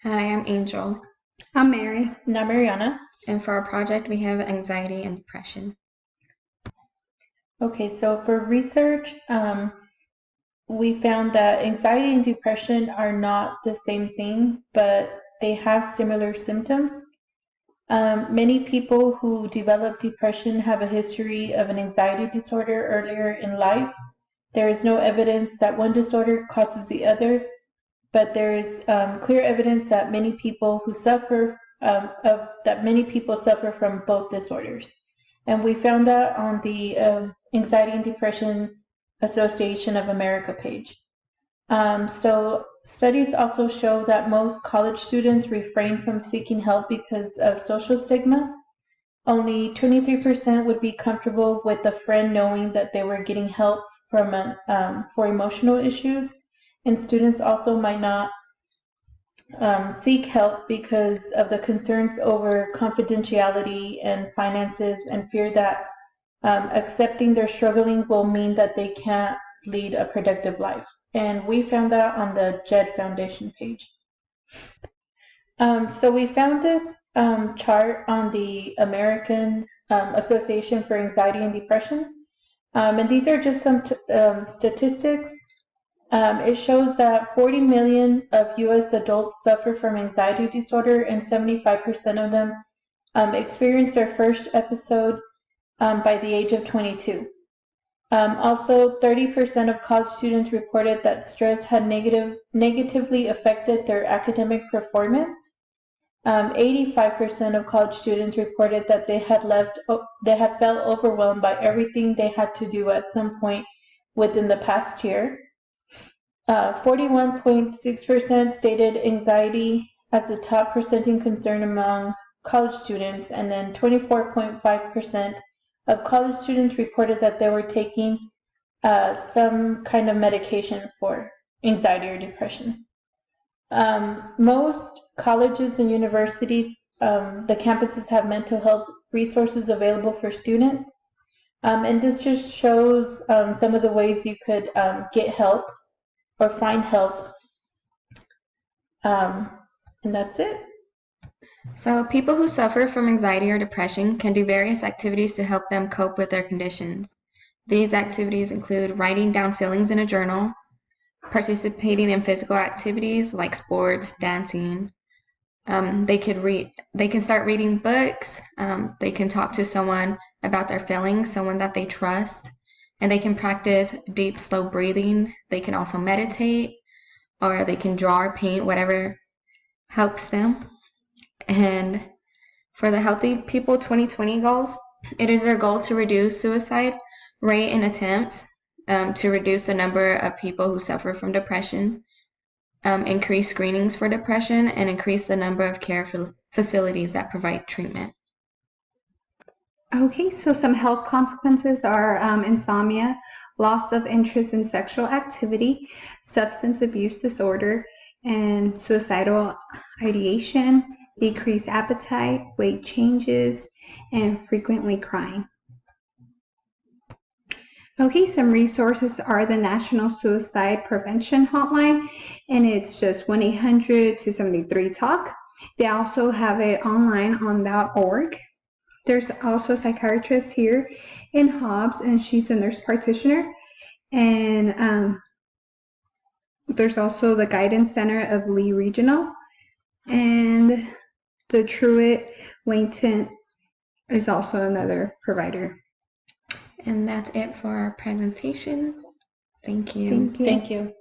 Hi, I'm Angel, I'm Mary. And I'm Mariana. and for our project we have anxiety and depression. Okay, so for research, we found that anxiety and depression are not the same thing, but they have similar symptoms. Many people who develop depression have a history of an anxiety disorder earlier in life. There is no evidence that one disorder causes the other, but there is clear evidence that many people suffer from both disorders. And we found that on the Anxiety and Depression Association of America page. So studies also show that most college students refrain from seeking help because of social stigma. Only 23% would be comfortable with a friend knowing that they were getting help for emotional issues, and students also might not seek help because of the concerns over confidentiality and finances, and fear that accepting they're struggling will mean that they can't lead a productive life. And we found that on the JED Foundation page. So we found this chart on the American Association for Anxiety and Depression. And these are just some statistics. It shows that 40 million of U.S. adults suffer from anxiety disorder, and 75% of them experience their first episode by the age of 22. Also, 30% of college students reported that stress had negatively affected their academic performance. 85% of college students reported that they had felt overwhelmed by everything they had to do at some point within the past year. 41.6% stated anxiety as the top presenting concern among college students, and then 24.5% of college students reported that they were taking some kind of medication for anxiety or depression. Most colleges and universities, the campuses have mental health resources available for students. And this just shows some of the ways you could get help or find help. And that's it. So people who suffer from anxiety or depression can do various activities to help them cope with their conditions. These activities include writing down feelings in a journal, participating in physical activities like sports, dancing. They can start reading books. They can talk to someone about their feelings, someone that they trust, and they can practice deep, slow breathing. They can also meditate, or they can draw or paint, whatever helps them. And for the Healthy People 2020 goals, it is their goal to reduce suicide rate and attempts, to reduce the number of people who suffer from depression, increase screenings for depression, and increase the number of care facilities that provide treatment. Okay, so some health consequences are insomnia, loss of interest in sexual activity, substance abuse disorder, and suicidal ideation, decreased appetite, weight changes, and frequently crying. Okay, some resources are the National Suicide Prevention Hotline, and it's just 1-800-273-TALK. They also have it online on .org. There's also a psychiatrist here in Hobbs, and she's a nurse practitioner. And there's also the Guidance Center of Lee Regional, and the Truett Langton is also another provider. And that's it for our presentation. Thank you. Thank you. Thank you.